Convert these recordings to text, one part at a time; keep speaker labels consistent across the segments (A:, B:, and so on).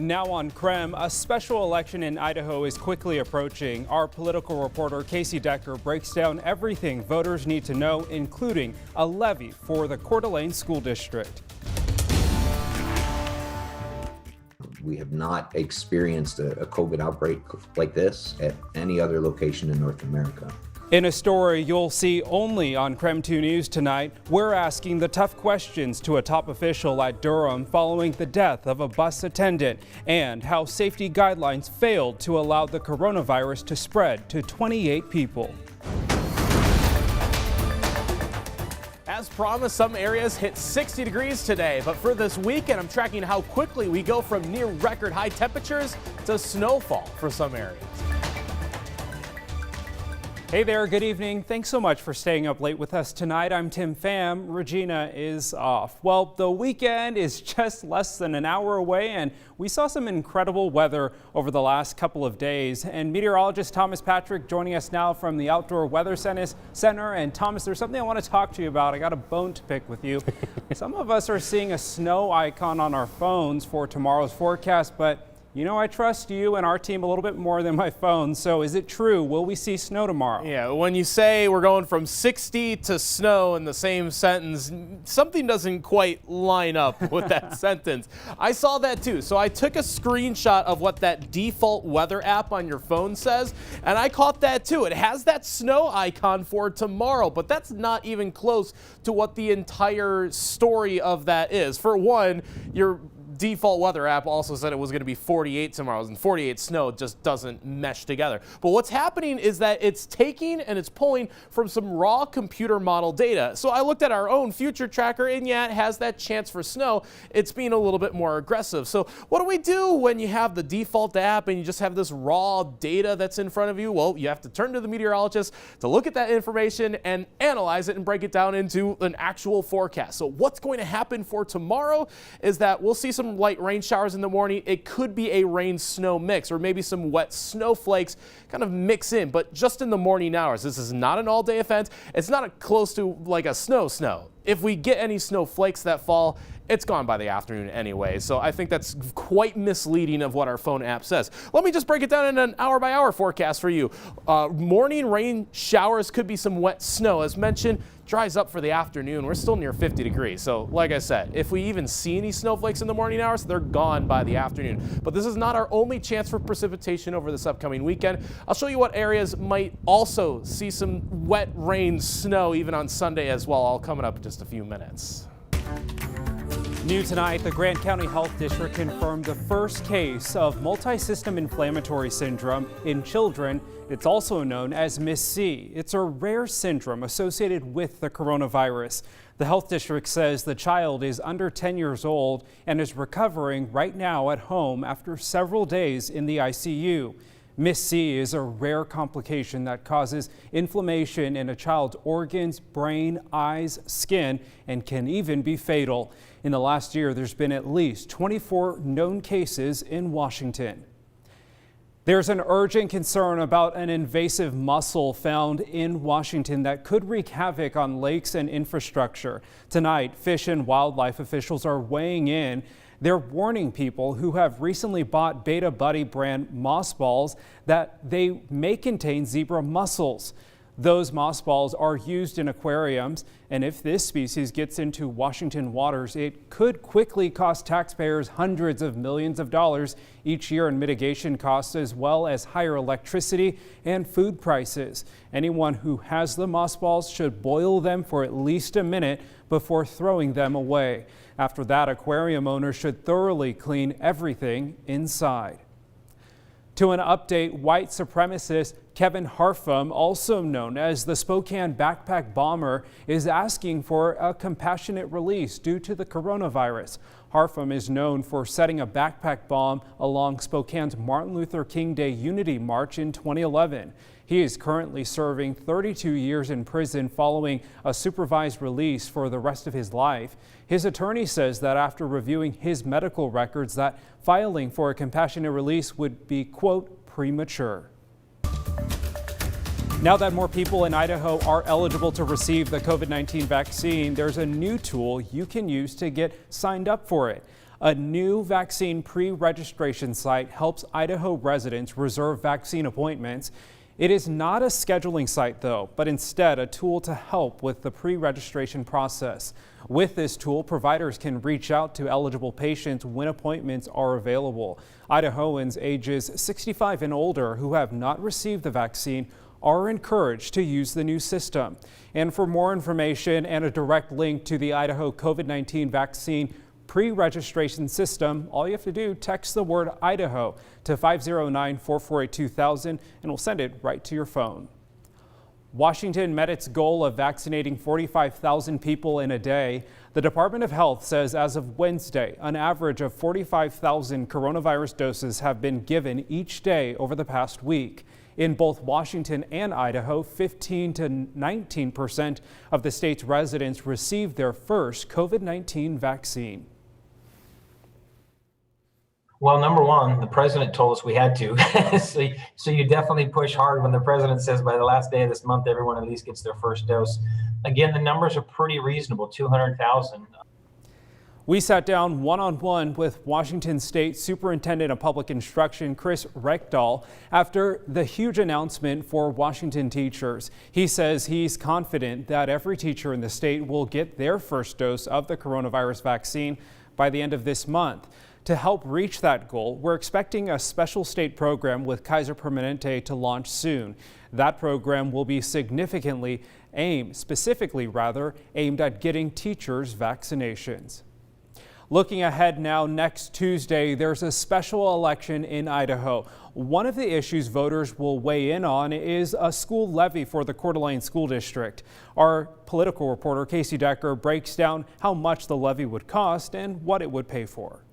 A: Now on KREM, a special election in Idaho is quickly approaching. Our political reporter Casey Decker breaks down everything voters need to know, including a levy for the Coeur d'Alene School District.
B: We have not experienced a COVID outbreak like this at any other location in North America.
A: In a story you'll see only on KREM 2 News tonight, we're asking the tough questions to a top official at Durham following the death of a bus attendant and how safety guidelines failed to allow the coronavirus to spread to 28 people.
C: As promised, some areas hit 60 degrees today, but for this weekend, I'm tracking how quickly we go from near record high temperatures to snowfall for some areas.
A: Hey there, good evening. Thanks so much for staying up late with us tonight. I'm Tim Pham. Regina is off. Well, the weekend is just less than an hour away, and we saw some incredible weather over the last couple of days. And meteorologist Thomas Patrick joining us now from the Outdoor Weather Center. And Thomas, there's something I want to talk to you about. I got a bone to pick with you. Some of us are seeing a snow icon on our phones for tomorrow's forecast, but you know, I trust you and our team a little bit more than my phone. So is it true? Will we see snow tomorrow?
C: Yeah, when you say we're going from 60 to snow in the same sentence, something doesn't quite line up with that sentence. I saw that too. So I took a screenshot of what that default weather app on your phone says, and I caught that too. It has that snow icon for tomorrow, but that's not even close to what the entire story of that is. For one, your default weather app also said it was going to be 48 tomorrow, and 48 snow just doesn't mesh together. But what's happening is that it's taking and it's pulling from some raw computer model data. So I looked at our own future tracker, and yeah, it has that chance for snow. It's being a little bit more aggressive. So what do we do when you have the default app and you just have this raw data that's in front of you? Well, you have to turn to the meteorologist to look at that information and analyze it and break it down into an actual forecast. So what's going to happen for tomorrow is that we'll see some light rain showers in the morning. It could be a rain-snow mix, or maybe some wet snowflakes kind of mix in, but just in the morning hours. This is not an all-day event. It's not close to like a snow. If we get any snowflakes that fall, it's gone by the afternoon anyway. So I think that's quite misleading of what our phone app says. Let me just break it down in an hour-by-hour forecast for you. Morning rain showers, could be some wet snow. As mentioned, dries up for the afternoon. We're still near 50 degrees. So like I said, if we even see any snowflakes in the morning hours, they're gone by the afternoon. But this is not our only chance for precipitation over this upcoming weekend. I'll show you what areas might also see some wet rain, snow, even on Sunday as well, all coming up in just a few minutes.
A: New tonight, the Grant County Health District confirmed the first case of multisystem inflammatory syndrome in children. It's also known as MIS-C. It's a rare syndrome associated with the coronavirus. The health district says the child is under 10 years old and is recovering right now at home after several days in the ICU. MIS-C is a rare complication that causes inflammation in a child's organs, brain, eyes, skin, and can even be fatal. In the last year, there's been at least 24 known cases in Washington. There's an urgent concern about an invasive mussel found in Washington that could wreak havoc on lakes and infrastructure. Tonight, Fish and Wildlife officials are weighing in. They're warning people who have recently bought Beta Buddy brand moss balls that they may contain zebra mussels. Those moss balls are used in aquariums, and if this species gets into Washington waters, it could quickly cost taxpayers hundreds of millions of dollars each year in mitigation costs, as well as higher electricity and food prices. Anyone who has the moss balls should boil them for at least a minute before throwing them away. After that, aquarium owners should thoroughly clean everything inside. To an update, white supremacist Kevin Harfum, also known as the Spokane Backpack Bomber, is asking for a compassionate release due to the coronavirus. Harfum is known for setting a backpack bomb along Spokane's Martin Luther King Day Unity March in 2011. He is currently serving 32 years in prison following a supervised release for the rest of his life. His attorney says that after reviewing his medical records, that filing for a compassionate release would be, quote, premature. Now that more people in Idaho are eligible to receive the COVID-19 vaccine, there's a new tool you can use to get signed up for it. A new vaccine pre-registration site helps Idaho residents reserve vaccine appointments. It is not a scheduling site though, but instead a tool to help with the pre-registration process. With this tool, providers can reach out to eligible patients when appointments are available. Idahoans ages 65 and older who have not received the vaccine are encouraged to use the new system. And for more information and a direct link to the Idaho COVID-19 vaccine pre-registration system, all you have to do, text the word Idaho to 509-448-2000 and we'll send it right to your phone. Washington met its goal of vaccinating 45,000 people in a day. The Department of Health says as of Wednesday, an average of 45,000 coronavirus doses have been given each day over the past week. In both Washington and Idaho, 15 to 19% of the state's residents received their first COVID-19 vaccine.
D: Well, number one, the president told us we had to. so you definitely push hard when the president says by the last day of this month, everyone at least gets their first dose. Again, the numbers are pretty reasonable, 200,000.
A: We sat down one-on-one with Washington State Superintendent of Public Instruction Chris Reckdahl after the huge announcement for Washington teachers. He says he's confident that every teacher in the state will get their first dose of the coronavirus vaccine by the end of this month. To help reach that goal, we're expecting a special state program with Kaiser Permanente to launch soon. That program will be specifically aimed at getting teachers vaccinations. Looking ahead now, next Tuesday, there's a special election in Idaho. One of the issues voters will weigh in on is a school levy for the Coeur d'Alene School District. Our political reporter, Casey Decker, breaks down how much the levy would cost and what it would pay for.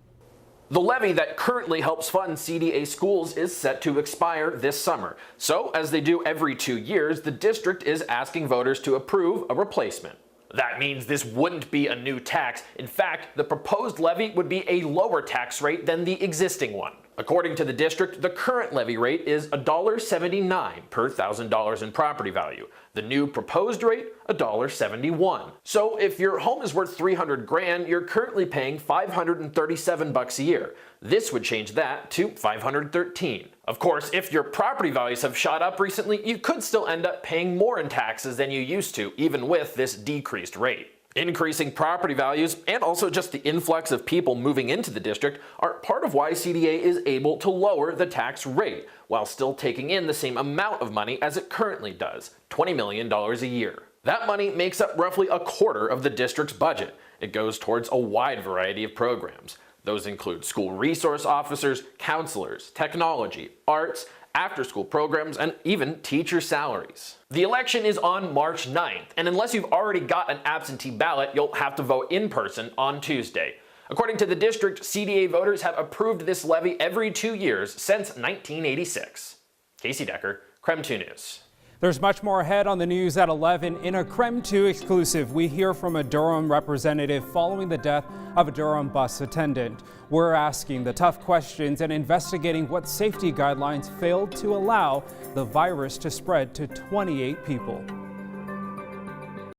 E: The levy that currently helps fund CDA schools is set to expire this summer. So, as they do every 2 years, the district is asking voters to approve a replacement. That means this wouldn't be a new tax. In fact, the proposed levy would be a lower tax rate than the existing one. According to the district, the current levy rate is $1.79 per $1,000 in property value. The new proposed rate, $1.71. So if your home is worth $300,000, you're currently paying $537 a year. This would change that to $513. Of course, if your property values have shot up recently, you could still end up paying more in taxes than you used to, even with this decreased rate. Increasing property values and also just the influx of people moving into the district are part of why CDA is able to lower the tax rate while still taking in the same amount of money as it currently does, $20 million a year. That money makes up roughly a quarter of the district's budget. It goes towards a wide variety of programs. Those include school resource officers, counselors, technology, arts, after-school programs, and even teacher salaries. The election is on March 9th, and unless you've already got an absentee ballot, you'll have to vote in person on Tuesday. According to the district, CDA voters have approved this levy every 2 years since 1986. Casey Decker, KREM 2 News.
A: There's much more ahead on the news at 11. In a KREM 2 exclusive, we hear from a Durham representative following the death of a Durham bus attendant. We're asking the tough questions and investigating what safety guidelines failed to allow the virus to spread to 28 people.